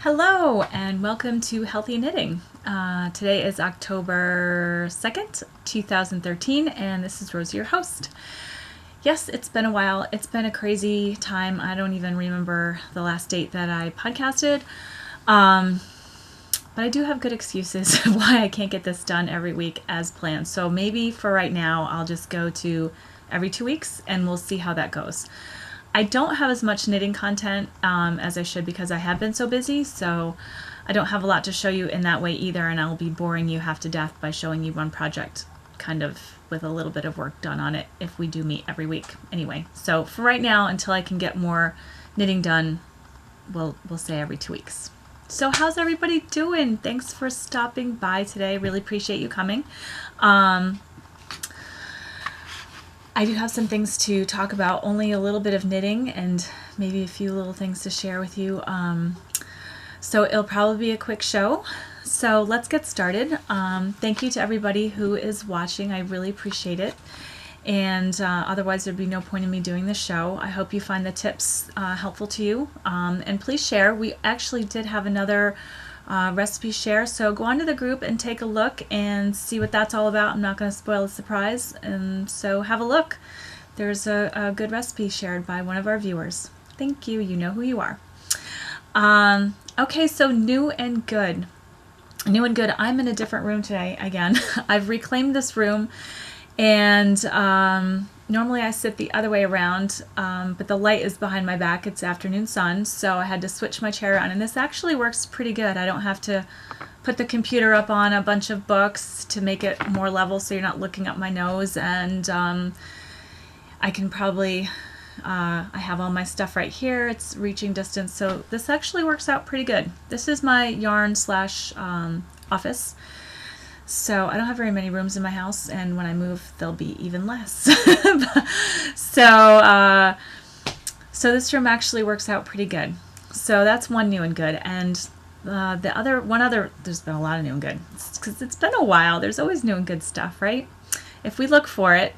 Hello and welcome to Healthy Knitting. Today is October 2nd, 2013, and this is Rosie, your host. Yes, it's been a while. It's been a crazy time. I don't even remember the last date that I podcasted. But I do have good excuses why I can't get this done every week as planned. So maybe for right now, I'll just go to every 2 weeks and we'll see how that goes. I don't have as much knitting content as I should because I have been so busy, so I don't have a lot to show you in that way either, and I'll be boring you half to death by showing you one project kind of with a little bit of work done on it if we do meet every week anyway. So for right now, until I can get more knitting done, we'll say every 2 weeks. So how's everybody doing? Thanks for stopping by today. Really appreciate you coming. I do have some things to talk about, only a little bit of knitting and maybe a few little things to share with you. So it'll probably be a quick show. So let's get started. Thank you to everybody who is watching. I really appreciate it. And otherwise there'd be no point in me doing the show. I hope you find the tips helpful to you. And please share. We actually did have another recipe share, so go onto the group and take a look and see what that's all about. I'm not going to spoil the surprise, and so have a look. There's a good recipe shared by one of our viewers. Thank you. You know who you are. Okay, so new and good. New and good. I'm in a different room today again. I've reclaimed this room, and normally I sit the other way around, but the light is behind my back. It's afternoon sun, so I had to switch my chair around, and this actually works pretty good. I don't have to put the computer up on a bunch of books to make it more level so you're not looking up my nose, and I can probably, I have all my stuff right here. It's reaching distance, so this actually works out pretty good. This is my yarn slash office. So I don't have very many rooms in my house, and when I move, there'll be even less. So this room actually works out pretty good. So that's one new and good. And there's been a lot of new and good because it's been a while. There's always new and good stuff, right? If we look for it.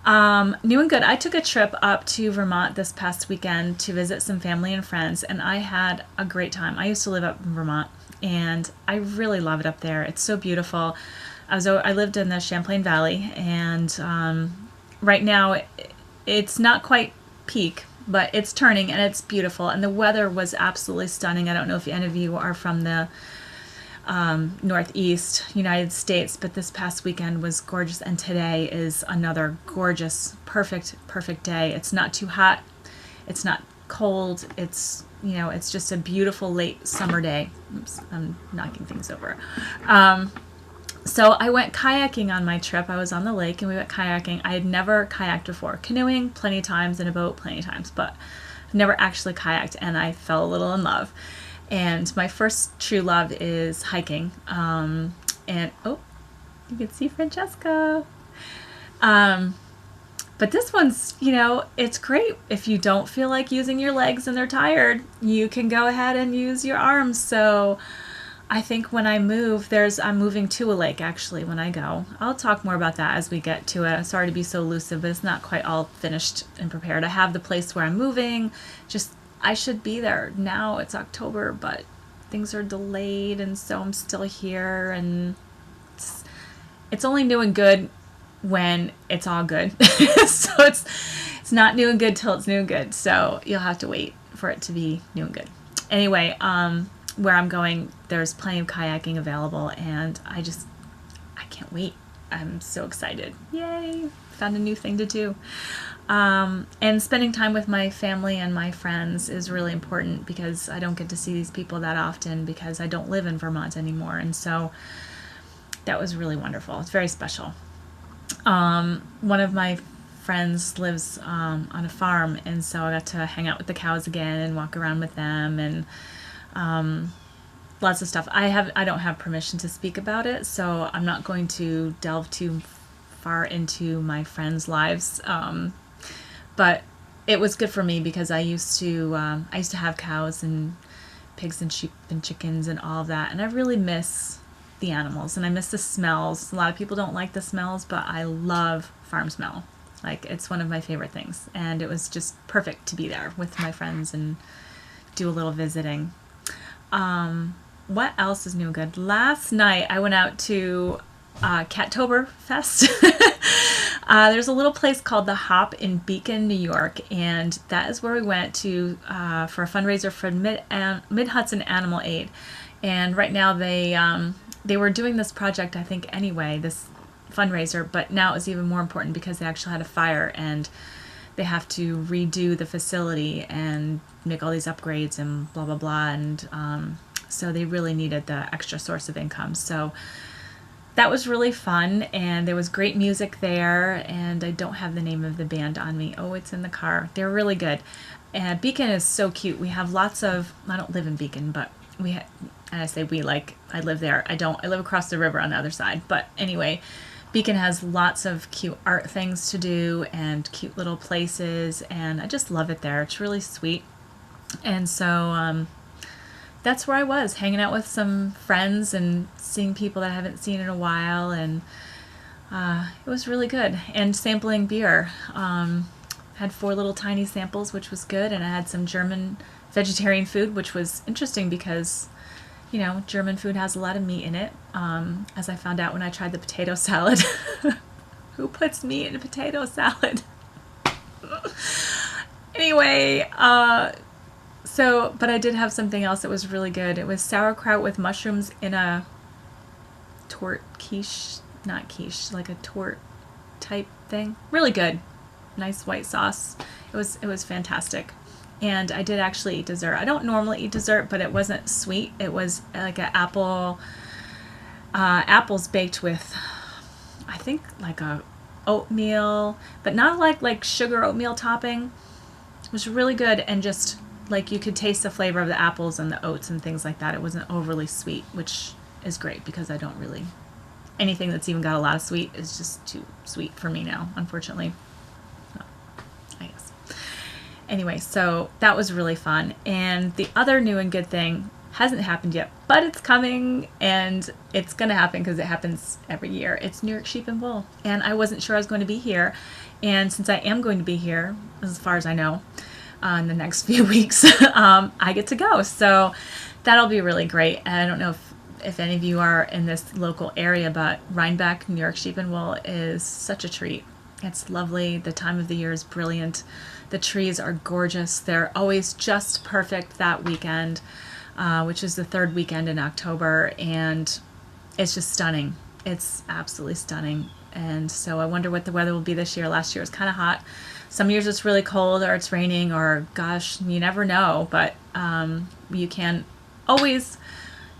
New and good. I took a trip up to Vermont this past weekend to visit some family and friends, and I had a great time. I used to live up in Vermont, and I really love it up there. It's so beautiful. I lived in the Champlain Valley, and right now it's not quite peak, but it's turning and it's beautiful, and the weather was absolutely stunning. I don't know if any of you are from the Northeast United States, but this past weekend was gorgeous, and today is another gorgeous, perfect day. It's not too hot, it's not cold, it's just a beautiful late summer day. Oops, I'm knocking things over. So I went kayaking on my trip. I was on the lake and we went kayaking. I had never kayaked before. Canoeing plenty of times, in a boat plenty of times, but I've never actually kayaked, and I fell a little in love. And my first true love is hiking. And oh, you can see Francesca. But this one's, it's great. If you don't feel like using your legs and they're tired, you can go ahead and use your arms. So I think when I move, I'm moving to a lake actually when I go. I'll talk more about that as we get to it. I'm sorry to be so elusive, but it's not quite all finished and prepared. I have the place where I'm moving. I should be there now. It's October, but things are delayed, and so I'm still here, and it's only new and good when it's all good. So it's not new and good till it's new and good. So you'll have to wait for it to be new and good. Anyway, where I'm going, there's plenty of kayaking available, and I can't wait. I'm so excited. Yay! Found a new thing to do. And spending time with my family and my friends is really important because I don't get to see these people that often because I don't live in Vermont anymore. And so that was really wonderful. It's very special. One of my friends lives on a farm, and so I got to hang out with the cows again and walk around with them, and lots of stuff. I don't have permission to speak about it, so I'm not going to delve too far into my friends' lives. But it was good for me because I used to have cows and pigs and sheep and chickens and all of that, and I really miss the animals, and I miss the smells. A lot of people don't like the smells, but I love farm smell. Like, it's one of my favorite things, and it was just perfect to be there with my friends and do a little visiting. What else is new and good? Last night I went out to Cattober Fest. There's a little place called The Hop in Beacon, New York, and that is where we went to for a fundraiser for Mid Hudson Animal Aid. And right now they were doing this project, I think, anyway, this fundraiser, but now it's even more important because they actually had a fire and they have to redo the facility and make all these upgrades and blah blah blah, and so they really needed the extra source of income. So that was really fun, and there was great music there, and I don't have the name of the band on me. Oh, it's in the car. They're really good. And Beacon is so cute. We have lots of, I don't live in Beacon, but and I say we, like I live there. I live across the river on the other side. But anyway, Beacon has lots of cute art things to do and cute little places, and I just love it there. It's really sweet. And so that's where I was, hanging out with some friends and seeing people that I haven't seen in a while, and it was really good. And sampling beer. Had 4 little tiny samples, which was good, and I had some German vegetarian food, which was interesting because, you know, German food has a lot of meat in it, as I found out when I tried the potato salad. Who puts meat in a potato salad? Anyway, but I did have something else that was really good. It was sauerkraut with mushrooms in a tort quiche, not quiche, like a tort type thing. Really good. Nice white sauce. It was fantastic. And I did actually eat dessert. I don't normally eat dessert, but it wasn't sweet. It was like an apples baked with, I think, like a oatmeal, but not like sugar oatmeal topping. It was really good, and just like you could taste the flavor of the apples and the oats and things like that. It wasn't overly sweet, which is great because I don't really, anything that's even got a lot of sweet is just too sweet for me now, unfortunately. I guess. Anyway, so that was really fun. And the other new and good thing hasn't happened yet, but it's coming, and it's going to happen because it happens every year. It's New York Sheep and Wool. And I wasn't sure I was going to be here. And since I am going to be here, as far as I know, in the next few weeks, I get to go. So that'll be really great. And I don't know if any of you are in this local area, but Rhinebeck, New York Sheep and Wool is such a treat. It's lovely. The time of the year is brilliant. The trees are gorgeous. They're always just perfect that weekend, which is the 3rd weekend in October, and it's just stunning. It's absolutely stunning. And so I wonder what the weather will be this year. Last year was kind of hot. Some years it's really cold, or it's raining, or gosh, you never know. But you can always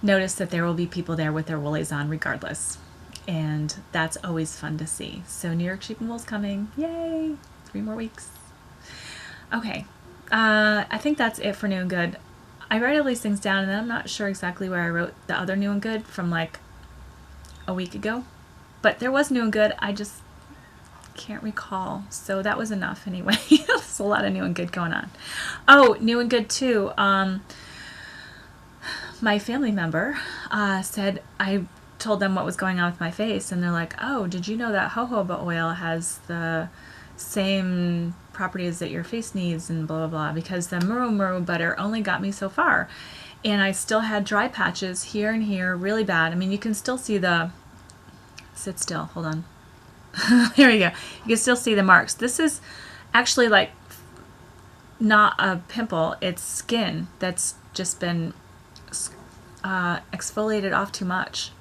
notice that there will be people there with their woolies on regardless. And that's always fun to see. So New York Sheep and Wool's coming. Yay! 3 more weeks. Okay. I think that's it for new and good. I write all these things down, and then I'm not sure exactly where I wrote the other new and good from like a week ago. But there was new and good. I just can't recall. So that was enough anyway. There's a lot of new and good going on. Oh, new and good too. My family member said, I told them what was going on with my face, and they're like, oh, did you know that jojoba oil has the same properties that your face needs, and blah blah blah, because the Muru Muru butter only got me so far, and I still had dry patches here and here really bad. I mean, you can still see the, sit still, hold on. There we go. You can still see the marks. This is actually like not a pimple, it's skin that's just been exfoliated off too much.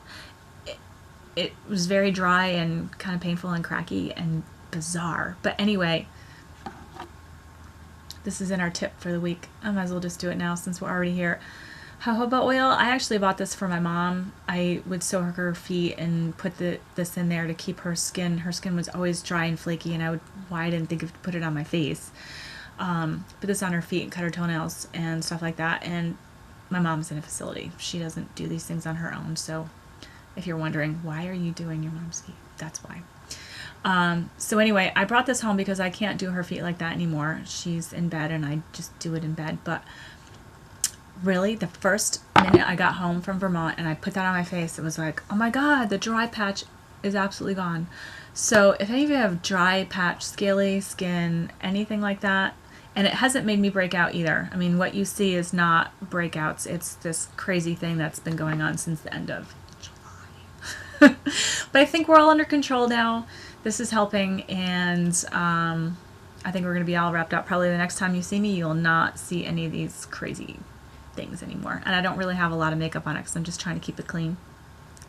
It was very dry and kind of painful and cracky and bizarre. But anyway, this is in our tip for the week. I might as well just do it now since we're already here. Jojoba oil, I actually bought this for my mom. I would soak her feet and put this in there to keep her skin. Her skin was always dry and flaky, and I didn't think of put it on my face. Put this on her feet and cut her toenails and stuff like that. And my mom's in a facility. She doesn't do these things on her own. So if you're wondering, why are you doing your mom's feet? That's why. So anyway, I brought this home because I can't do her feet like that anymore. She's in bed, and I just do it in bed. But really, the first minute I got home from Vermont and I put that on my face, it was like, oh my God, the dry patch is absolutely gone. So if any of you have dry patch, scaly skin, anything like that, And it hasn't made me break out either. I mean, what you see is not breakouts. It's this crazy thing that's been going on since the end of July. But I think we're all under control now. This is helping, and I think we're going to be all wrapped up. Probably the next time you see me, you'll not see any of these crazy things anymore. And I don't really have a lot of makeup on it because I'm just trying to keep it clean,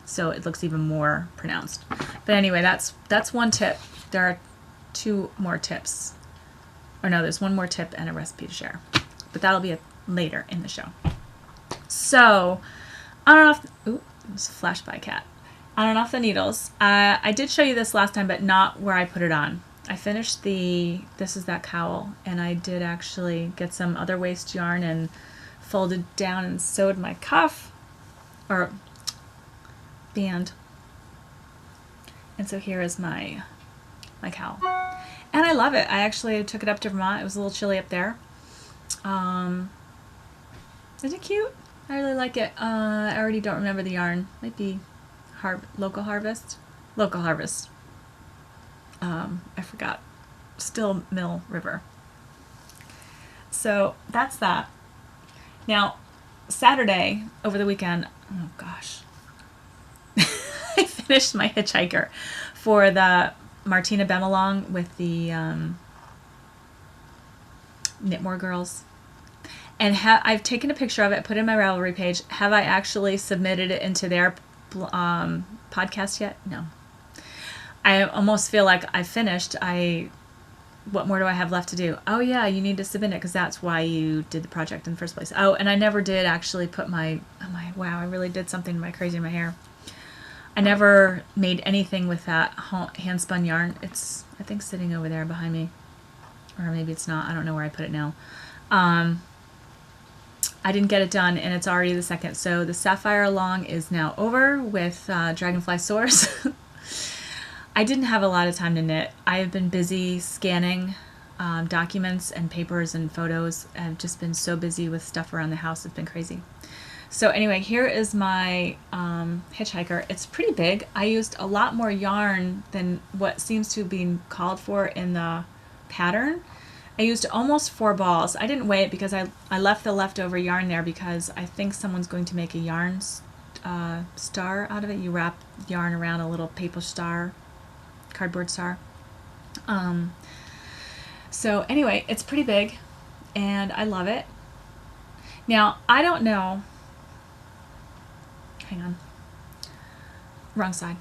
so it looks even more pronounced. But anyway, that's one tip. There are 2 more tips. Or no, there's one more tip and a recipe to share. But that'll be later in the show. So, on and off... Ooh, it was a flash by cat. On and off the needles. I did show you this last time, but not where I put it on. I finished this is that cowl, and I did actually get some other waste yarn and folded down and sewed my cuff, or band. And so here is my cowl. And I love it. I actually took it up to Vermont. It was a little chilly up there. Isn't it cute? I really like it. I already don't remember the yarn. Might be Local Harvest. Local Harvest. I forgot. Still Mill River. So that's that. Now, Saturday, over the weekend, oh gosh, I finished my hitchhiker for the Martina Bemelong with the Knitmore girls. And I've taken a picture of it, put it in my Ravelry page. Have I actually submitted it into their podcast yet? No. I almost feel like I finished. What more do I have left to do? Oh yeah, you need to submit it because that's why you did the project in the first place. Oh, and I never did actually put wow, I really did something crazy in my hair. I never made anything with that hand spun yarn. It's, I think, sitting over there behind me. Or maybe it's not. I don't know where I put it now. I didn't get it done, and it's already the 2nd. So the Sapphire Long is now over with Dragonfly Source. I didn't have a lot of time to knit. I have been busy scanning documents and papers and photos. I've just been so busy with stuff around the house. It's been crazy. So anyway, here is my hitchhiker. It's pretty big. I used a lot more yarn than what seems to be called for in the pattern. I used almost 4 balls. I didn't weigh it because I left the leftover yarn there because I think someone's going to make a yarn star out of it. You wrap yarn around a little paper star, cardboard star. So anyway, it's pretty big and I love it. Now, I don't know. Hang on. Wrong side.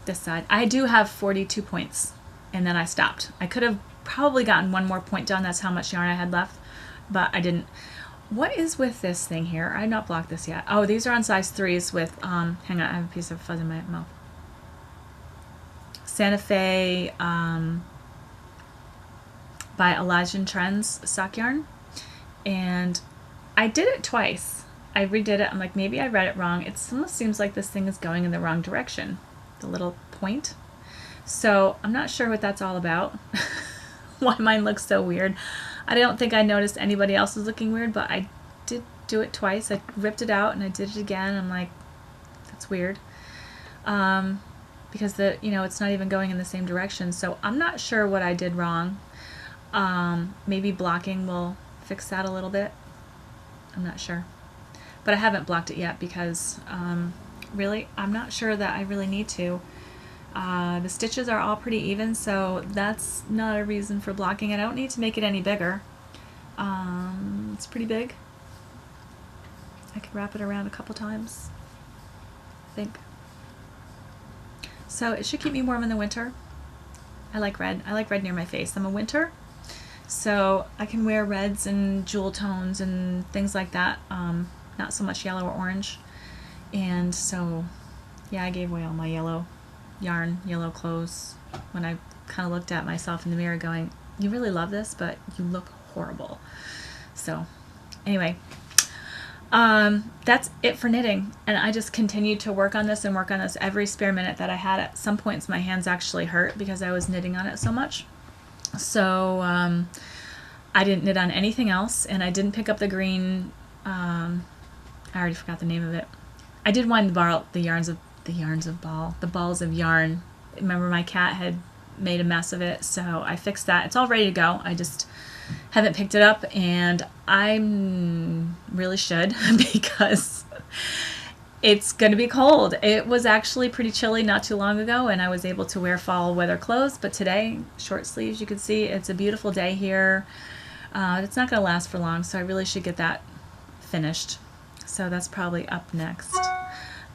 This side. I do have 42 points and then I stopped. I could have probably gotten 1 more point done. That's how much yarn I had left, but I didn't. What is with this thing here? I have not blocked this yet. Oh, these are on size 3s with, hang on, I have a piece of fuzz in my mouth. Santa Fe by Elijah Trends sock yarn. And I did it twice. I redid it. I'm like, maybe I read it wrong. It almost seems like this thing is going in the wrong direction. The little point. So I'm not sure what that's all about. Why mine looks so weird. I don't think I noticed anybody else was looking weird, but I did do it twice. I ripped it out and I did it again. I'm like, that's weird. Because it's not even going in the same direction. So I'm not sure what I did wrong. Maybe blocking will fix that a little bit. I'm not sure. But I haven't blocked it yet because really, I'm not sure that I really need to. The stitches are all pretty even, so that's not a reason for blocking it. I don't need to make it any bigger. It's pretty big. I could wrap it around a couple times, I think. So it should keep me warm in the winter. I like red. I like red near my face. I'm a winter, so I can wear reds and jewel tones and things like that. Not so much yellow or orange. And so, yeah, I gave away all my yellow yarn, yellow clothes when I kind of looked at myself in the mirror going, you really love this, but you look horrible. So anyway, that's it for knitting. And I just continued to work on this and work on this every spare minute that I had. At some points my hands actually hurt because I was knitting on it so much. So I didn't knit on anything else, and I didn't pick up the green, I already forgot the name of it. I did wind the balls of yarn. Remember my cat had made a mess of it, so I fixed that. It's all ready to go. I just haven't picked it up, and I really should because it's going to be cold. It was actually pretty chilly not too long ago, and I was able to wear fall weather clothes, but today, short sleeves, you can see it's a beautiful day here. It's not going to last for long, so I really should get that finished. So that's probably up next.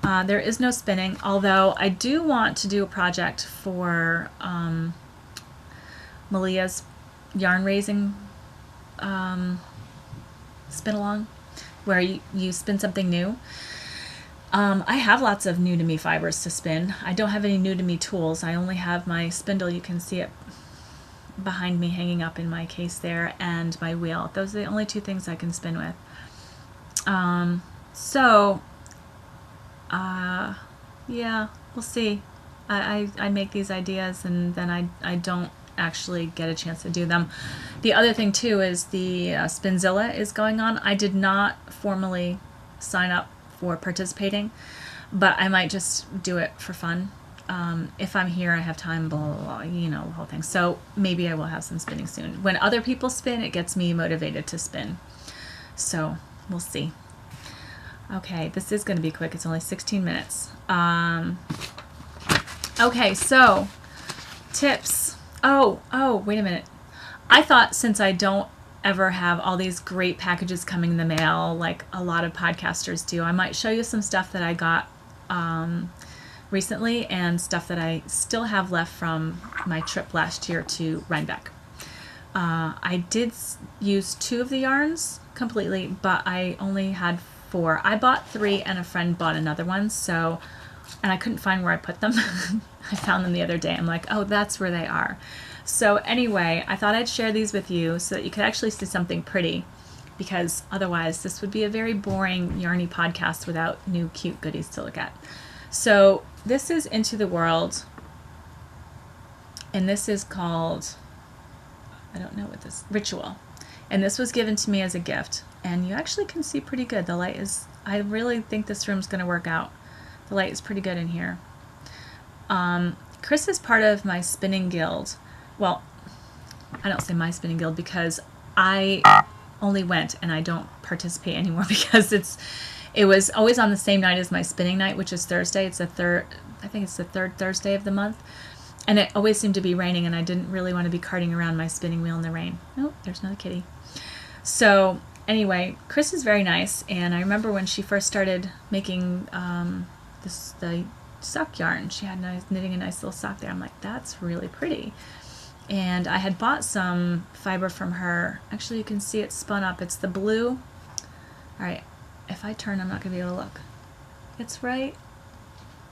There is no spinning, although I do want to do a project for Malia's yarn raising spin along, where you spin something new. I have lots of new to me fibers to spin. I don't have any new to me tools. I only have my spindle. You can see it behind me hanging up in my case there, and my wheel. Those are the only two things I can spin with. Yeah, we'll see. I make these ideas and then I don't actually get a chance to do them. The other thing too is the Spinzilla is going on. I did not formally sign up for participating, but I might just do it for fun. If I'm here, I have time, blah, blah, blah, you know, the whole thing. So maybe I will have some spinning soon. When other people spin, it gets me motivated to spin. So we'll see. Okay, this is going to be quick. It's only 16 minutes. Okay, so tips. Oh, wait a minute. I thought since I don't ever have all these great packages coming in the mail like a lot of podcasters do, I might show you some stuff that I got recently and stuff that I still have left from my trip last year to Rhinebeck. I did use 2 of the yarns completely, but I only had 4. I bought 3 and a friend bought another one, so, and I couldn't find where I put them. I found them the other day. I'm like, oh, that's where they are. So anyway, I thought I'd share these with you so that you could actually see something pretty, because otherwise this would be a very boring yarny podcast without new cute goodies to look at. So this is Into the World, and this is called, I don't know what this, Ritual. And this was given to me as a gift, and you actually can see pretty good. The light is, I really think this room's going to work out. The light is pretty good in here. Chris is part of my spinning guild. Well, I don't say my spinning guild because I only went and I don't participate anymore because it was always on the same night as my spinning night, which is Thursday. I think it's the third Thursday of the month. And it always seemed to be raining, and I didn't really want to be carting around my spinning wheel in the rain. Oh, there's another kitty. So anyway, Chris is very nice, and I remember when she first started making the sock yarn, she had knitting a nice little sock there. I'm like, that's really pretty. And I had bought some fiber from her. Actually, you can see it spun up. It's the blue. All right, if I turn, I'm not going to be able to look. It's right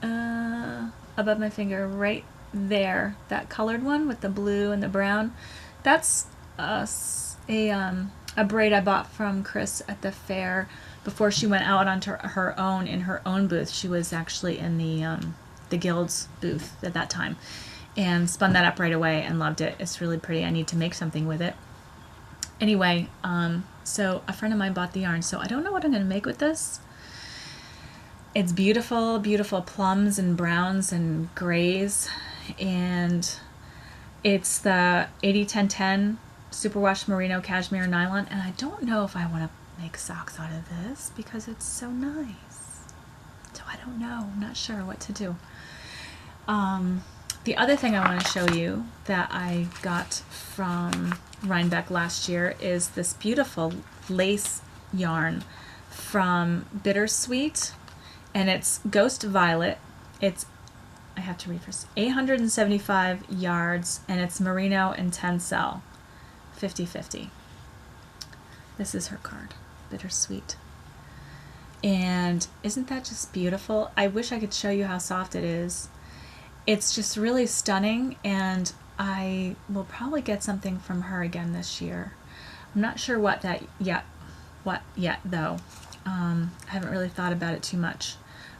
above my finger, right there. That colored one with the blue and the brown. That's a braid I bought from Chris at the fair before she went out onto her own in her own booth. She was actually in the guild's booth at that time, and spun that up right away and loved it. It's really pretty. I need to make something with it. Anyway, so a friend of mine bought the yarn, so I don't know what I'm going to make with this. It's beautiful, beautiful plums and browns and grays, and it's the 80-10-10 superwash merino cashmere nylon, and I don't know if I want to make socks out of this because it's so nice. So I don't know. I'm not sure what to do. The other thing I want to show you that I got from Rhinebeck last year is this beautiful lace yarn from Bittersweet, and it's Ghost Violet. It's, I have to read first, 875 yards, and it's merino and tencel, 50-50. This is her card, Bittersweet. And isn't that just beautiful? I wish I could show you how soft it is. It's just really stunning, and I will probably get something from her again this year. I'm not sure what yet though. I haven't really thought about it too much,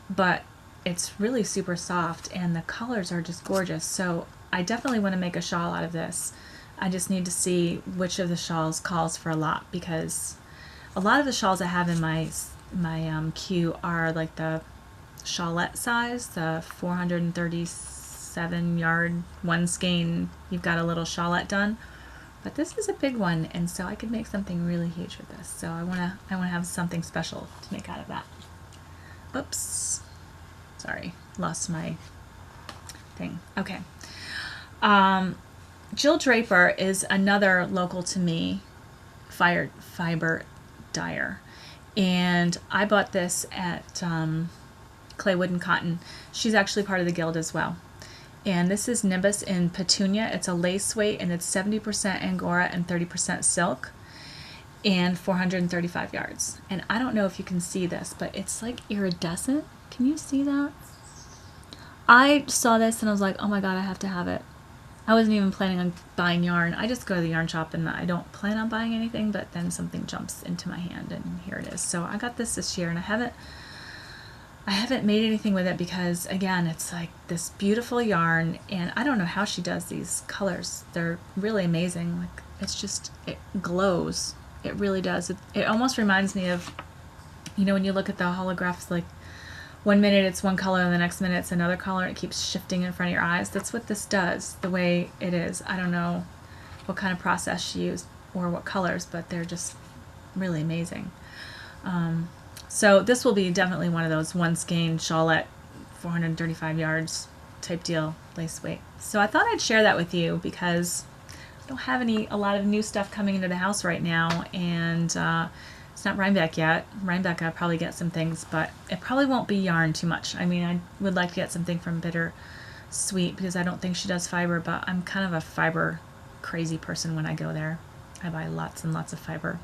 but it's really super soft and the colors are just gorgeous. So I definitely want to make a shawl out of this. I just need to see which of the shawls calls for a lot, because a lot of the shawls I have in my queue are like the shawlette size, the 437 yard one skein. You've got a little shawlette done, but this is a big one, and so I could make something really huge with this. So I wanna have something special to make out of that. Oops, sorry, lost my thing. Okay. Jill Draper is another local to me fiber dyer, and I bought this at Clay Wood and Cotton. She's actually part of the guild as well. And this is Nimbus in Petunia. It's a lace weight, and it's 70% Angora and 30% silk, and 435 yards. And I don't know if you can see this, but it's like iridescent. Can you see that? I saw this and I was like, oh my god, I have to have it. I wasn't even planning on buying yarn. I just go to the yarn shop and I don't plan on buying anything, but then something jumps into my hand and here it is. So I got this year, and I haven't made anything with it because, again, it's like this beautiful yarn, and I don't know how she does these colors. They're really amazing. Like, it's just, it glows. It really does. It almost reminds me of, you know, when you look at the holographs, like 1 minute it's one color and the next minute it's another color. It keeps shifting in front of your eyes. That's what this does, the way it is. I don't know what kind of process she used or what colors, but they're just really amazing. So this will be definitely one of those one skein shawlette, 435 yards type deal, lace weight. So I thought I'd share that with you because I don't have a lot of new stuff coming into the house right now, and it's not Rhinebeck yet. Rhinebeck, I'll probably get some things, but it probably won't be yarn too much. I mean, I would like to get something from Bitter Sweet because I don't think she does fiber, but I'm kind of a fiber crazy person when I go there. I buy lots and lots of fiber,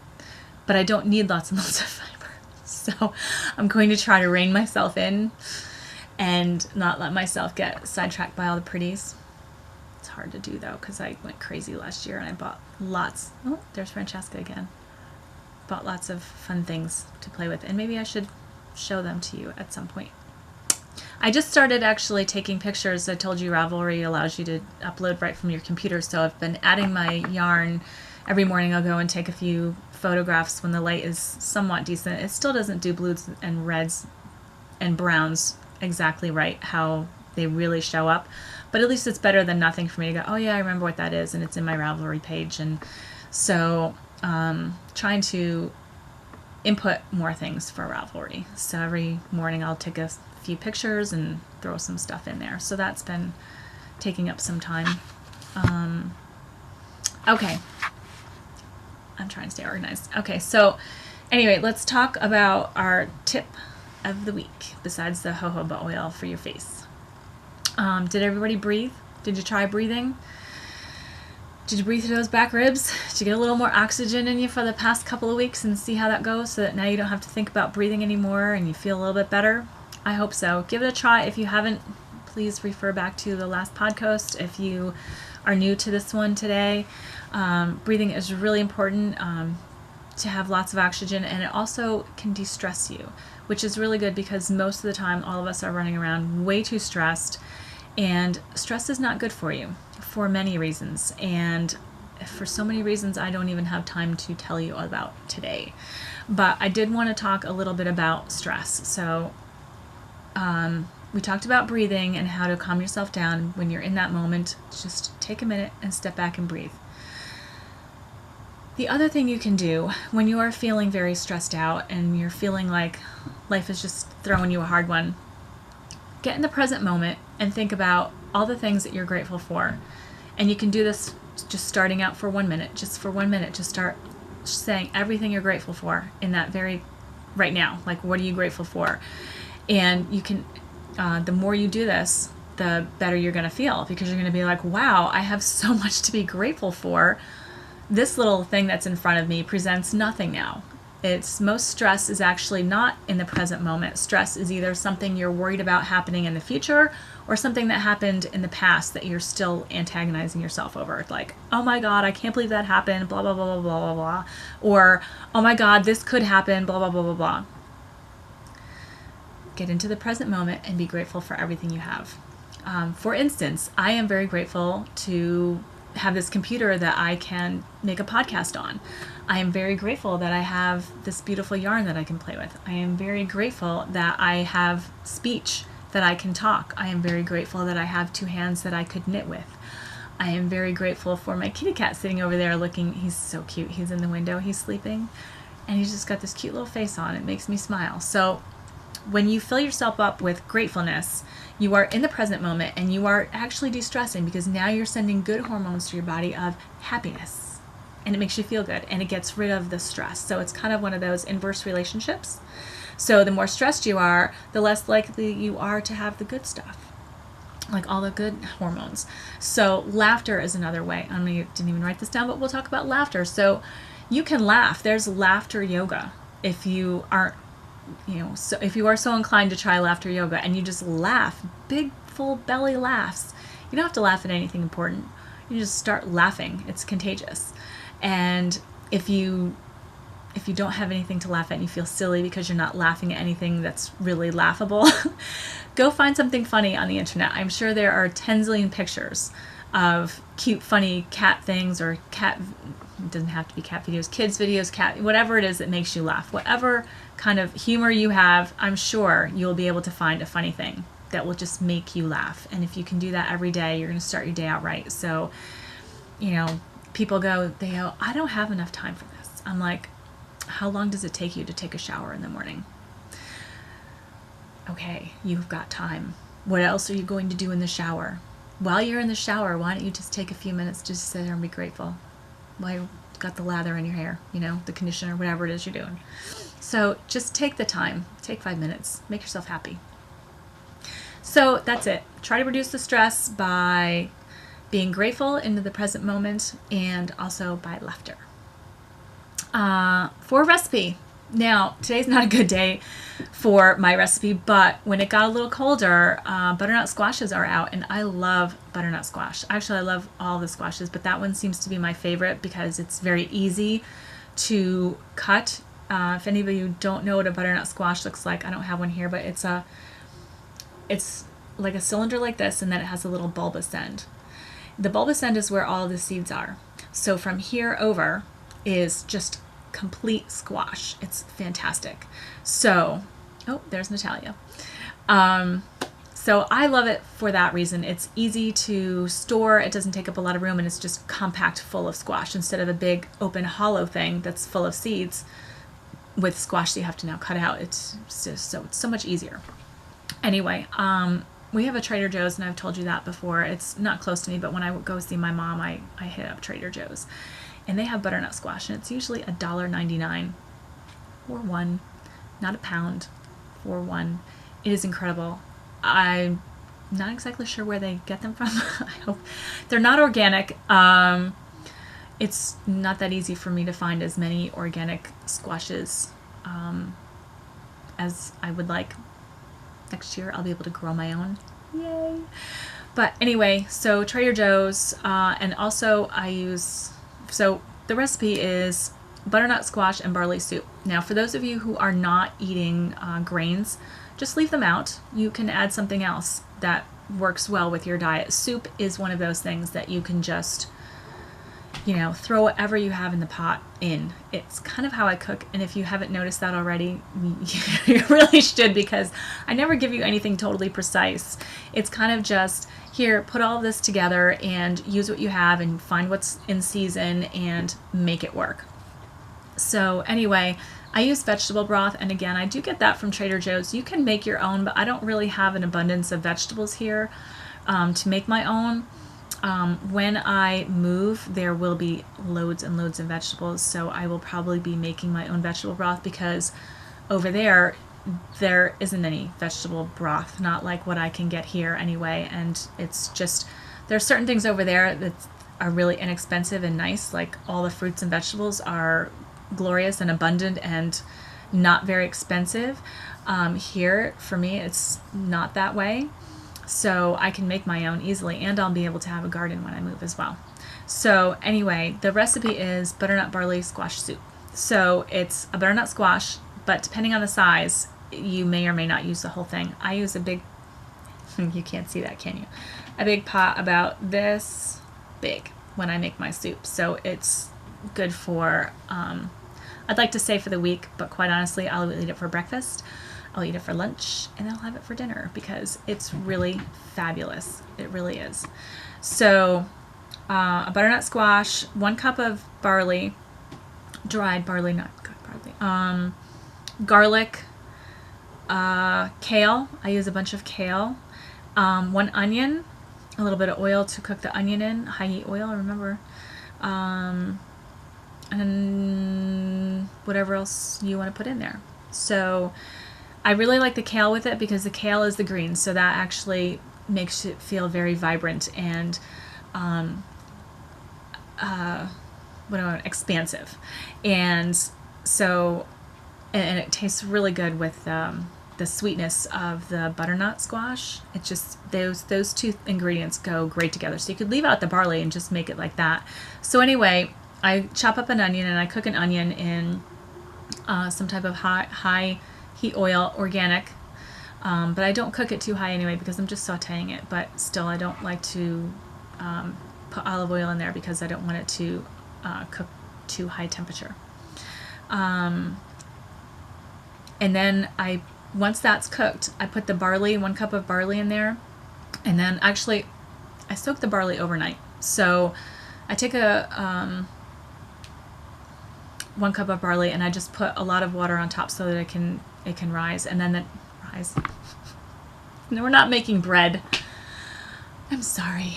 but I don't need lots and lots of fiber. So I'm going to try to rein myself in and not let myself get sidetracked by all the pretties. It's hard to do though because I went crazy last year and I bought lots. Oh, there's Francesca again. Bought lots of fun things to play with, and maybe I should show them to you at some point. I just started actually taking pictures. I told you Ravelry allows you to upload right from your computer, so I've been adding my yarn. Every morning I'll go and take a few photographs when the light is somewhat decent. It still doesn't do blues and reds and browns exactly right how they really show up, but at least it's better than nothing for me to go, oh yeah, I remember what that is, and it's in my Ravelry page. And so trying to input more things for Ravelry. So every morning I'll take a few pictures and throw some stuff in there. So that's been taking up some time. Okay. I'm trying to stay organized. Okay, so anyway, let's talk about our tip of the week besides the jojoba oil for your face. Did everybody breathe? Did you try breathing? Did you breathe through those back ribs? Did you get a little more oxygen in you for the past couple of weeks and see how that goes so that now you don't have to think about breathing anymore and you feel a little bit better? I hope so. Give it a try. If you haven't, please refer back to the last podcast. If you are new to this one today, breathing is really important to have lots of oxygen, and it also can de-stress you, which is really good because most of the time all of us are running around way too stressed, and stress is not good for you for many reasons, and for so many reasons I don't even have time to tell you about today. But I did want to talk a little bit about stress. So we talked about breathing and how to calm yourself down when you're in that moment. Just take a minute and step back and breathe. The other thing you can do when you are feeling very stressed out and you're feeling like life is just throwing you a hard one, get in the present moment and think about all the things that you're grateful for. And you can do this just starting out for 1 minute, just for 1 minute. Just start saying everything you're grateful for in that very right now. Like, what are you grateful for? And you can, the more you do this, the better you're going to feel, because you're going to be like, wow, I have so much to be grateful for. This little thing that's in front of me presents nothing now. It's most stress is actually not in the present moment. Stress is either something you're worried about happening in the future or something that happened in the past that you're still antagonizing yourself over. It's like, oh my God, I can't believe that happened, blah, blah, blah, blah, blah, blah, blah. Or, oh my God, this could happen, blah, blah, blah, blah, blah. Get into the present moment and be grateful for everything you have. For instance, I am very grateful to have this computer that I can make a podcast on. I am very grateful that I have this beautiful yarn that I can play with. I am very grateful that I have speech, that I can talk. I am very grateful that I have two hands that I could knit with. I am very grateful for my kitty cat sitting over there looking. He's so cute. He's in the window. He's sleeping. And he's just got this cute little face on. It makes me smile. So when you fill yourself up with gratefulness, you are in the present moment and you are actually de-stressing, because now you're sending good hormones to your body of happiness. And it makes you feel good and it gets rid of the stress. So it's kind of one of those inverse relationships. So the more stressed you are, the less likely you are to have the good stuff, like all the good hormones. So laughter is another way. I didn't even write this down, but we'll talk about laughter. So you can laugh. There's laughter yoga. If you aren't, so if you are so inclined to try laughter yoga and you just laugh, big full belly laughs. You don't have to laugh at anything important. You just start laughing. It's contagious. And if you don't have anything to laugh at and you feel silly because you're not laughing at anything that's really laughable, go find something funny on the internet. I'm sure there are 10 zillion pictures of cute, funny cat things, or it doesn't have to be cat videos, kids videos, cat, whatever it is that makes you laugh. Whatever kind of humor you have, I'm sure you'll be able to find a funny thing that will just make you laugh. And if you can do that every day, you're going to start your day out right. So, people they go, I don't have enough time for this. I'm like, how long does it take you to take a shower in the morning? Okay, you've got time. What else are you going to do in the shower? While you're in the shower, why don't you just take a few minutes just to sit there and be grateful while you've got the lather in your hair, the conditioner, whatever it is you're doing. So just take the time, take 5 minutes, make yourself happy. So that's it. Try to reduce the stress by being grateful into the present moment, and also by laughter. For a recipe. Now, today's not a good day for my recipe, but when it got a little colder, butternut squashes are out, and I love butternut squash. Actually, I love all the squashes, but that one seems to be my favorite because it's very easy to cut. If any of you don't know what a butternut squash looks like, I don't have one here, but it's like a cylinder like this, and then it has a little bulbous end. The bulbous end is where all of the seeds are. So from here over is just complete squash. It's fantastic. So, there's Natalia. So I love it for that reason. It's easy to store. It doesn't take up a lot of room, and it's just compact, full of squash instead of a big open hollow thing that's full of seeds with squash that you have to now cut out. It's so much easier. Anyway, we have a Trader Joe's, and I've told you that before. It's not close to me, but when I go see my mom, I hit up Trader Joe's. And they have butternut squash, and it's usually $1.99 for one, not a pound, for one. It is incredible. I'm not exactly sure where they get them from. I hope they're not organic. It's not that easy for me to find as many organic squashes as I would like. Next year I'll be able to grow my own. Yay! But anyway, so Trader Joe's, and also so the recipe is butternut squash and barley soup. Now, for those of you who are not eating grains, just leave them out. You can add something else that works well with your diet. Soup is one of those things that you can just, throw whatever you have in the pot in. It's kind of how I cook, and if you haven't noticed that already, you really should, because I never give you anything totally precise. It's kind of just, here, put all of this together and use what you have and find what's in season and make it work. So anyway, I use vegetable broth, and again, I do get that from Trader Joe's. You can make your own, but I don't really have an abundance of vegetables here to make my own. When I move, there will be loads and loads of vegetables, so I will probably be making my own vegetable broth, because over there isn't any vegetable broth, not like what I can get here anyway, and it's just, there are certain things over there that are really inexpensive and nice, like all the fruits and vegetables are glorious and abundant and not very expensive. Here, for me, it's not that way. So I can make my own easily, and I'll be able to have a garden when I move as well. So anyway, the recipe is butternut barley squash soup. So it's a butternut squash, but depending on the size, you may or may not use the whole thing. I use a big, you can't see that, can you? A big pot about this big when I make my soup. So it's good for, I'd like to say for the week, but quite honestly, I'll eat it for breakfast. I'll eat it for lunch, and I'll have it for dinner, because it's really fabulous. It really is. So a butternut squash, 1 cup of barley, dried barley, not good barley, garlic, kale. I use a bunch of kale, 1 onion, a little bit of oil to cook the onion in, high heat oil, remember, and whatever else you want to put in there. So I really like the kale with it because the kale is the green, so that actually makes it feel very vibrant and expansive. And so, and it tastes really good with the sweetness of the butternut squash. It just, those 2 ingredients go great together. So you could leave out the barley and just make it like that. So anyway, I chop up an onion and I cook an onion in some type of high heat oil, organic. But I don't cook it too high anyway because I'm just sauteing it. But still, I don't like to put olive oil in there because I don't want it to cook too high temperature. And then once that's cooked, I put the barley, 1 cup of barley in there. And then actually, I soak the barley overnight. So I take 1 cup of barley and I just put a lot of water on top so that it can rise. And then rise. No, we're not making bread. I'm sorry.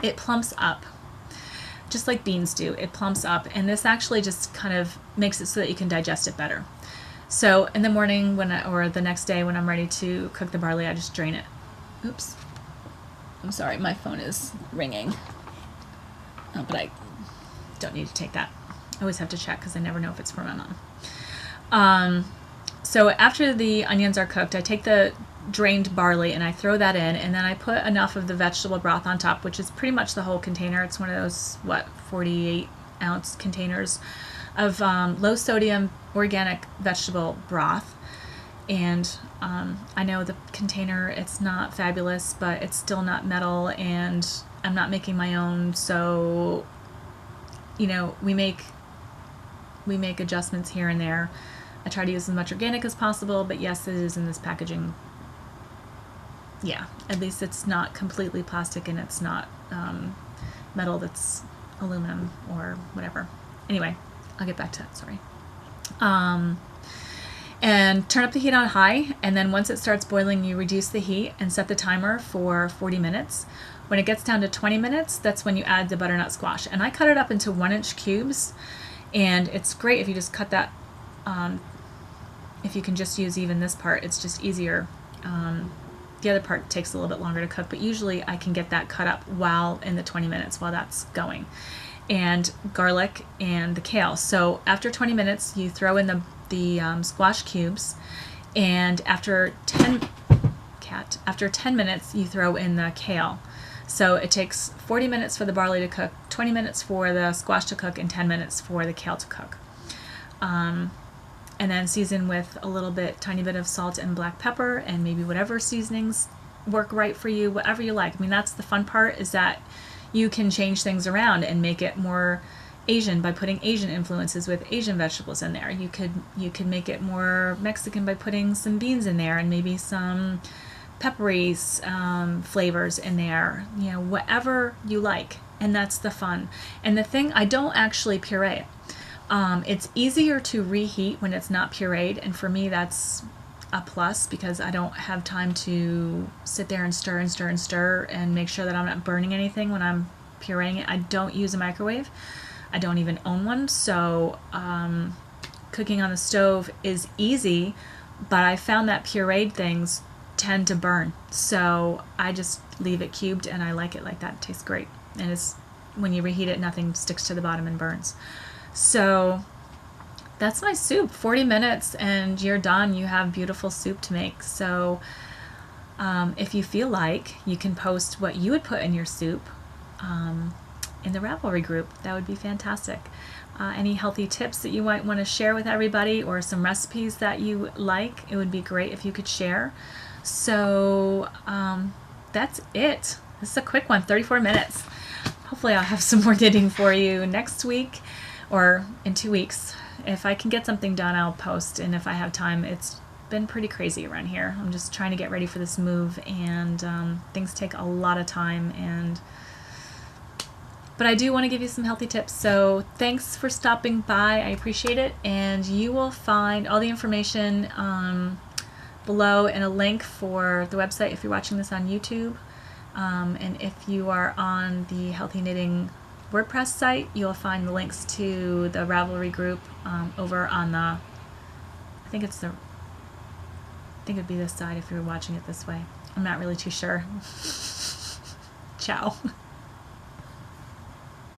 It plumps up. Just like beans do. It plumps up. And this actually just kind of makes it so that you can digest it better. So in the morning or the next day when I'm ready to cook the barley, I just drain it. Oops. I'm sorry, my phone is ringing. Oh, but I don't need to take that. I always have to check because I never know if it's from my mom. So after the onions are cooked, I take the drained barley and I throw that in, and then I put enough of the vegetable broth on top, which is pretty much the whole container. It's one of those 48-ounce containers of low sodium organic vegetable broth. And I know the container, it's not fabulous, but it's still not metal, and I'm not making my own, so we make adjustments here and there. I try to use as much organic as possible, but yes, it is in this packaging. Yeah, at least it's not completely plastic and it's not metal that's aluminum or whatever. Anyway, I'll get back to that, sorry. And turn up the heat on high, and then once it starts boiling, you reduce the heat and set the timer for 40 minutes. When it gets down to 20 minutes, that's when you add the butternut squash. And I cut it up into 1-inch cubes, and it's great if you just cut that, if you can just use even this part, it's just easier. The other part takes a little bit longer to cook, but usually I can get that cut up while in the 20 minutes while that's going. And garlic and the kale. So after 20 minutes, you throw in the squash cubes, and after 10 minutes, you throw in the kale. So it takes 40 minutes for the barley to cook, 20 minutes for the squash to cook, and 10 minutes for the kale to cook. And then season with a tiny bit of salt and black pepper, and maybe whatever seasonings work right for you, whatever you like. I mean, that's the fun part, is that you can change things around and make it more Asian by putting Asian influences with Asian vegetables in there. You could make it more Mexican by putting some beans in there and maybe some peppery flavors in there. Whatever you like, and that's the fun. And the thing, I don't actually puree it. It's easier to reheat when it's not pureed, and for me that's a plus because I don't have time to sit there and stir and stir and stir and make sure that I'm not burning anything when I'm pureeing it. I don't use a microwave. I don't even own one, so cooking on the stove is easy, but I found that pureed things tend to burn, so I just leave it cubed, and I like it like that. It tastes great, and when you reheat it, nothing sticks to the bottom and burns. So that's my soup. 40 minutes and you're done. You have beautiful soup to make. So if you feel like, you can post what you would put in your soup in the Ravelry group. That would be fantastic. Any healthy tips that you might want to share with everybody, or some recipes that you like, it would be great if you could share. So that's it. This is a quick one, 34 minutes. Hopefully I'll have some more knitting for you next week or in 2 weeks. If I can get something done, I'll post, and if I have time. It's been pretty crazy around here. I'm just trying to get ready for this move, and things take a lot of time, and But I do want to give you some healthy tips. So thanks for stopping by. I appreciate it. And you will find all the information below and a link for the website if you're watching this on YouTube. And if you are on the Healthy Knitting WordPress site, you'll find the links to the Ravelry group over on the, I think it'd be this side if you're watching it this way. I'm not really too sure. Ciao.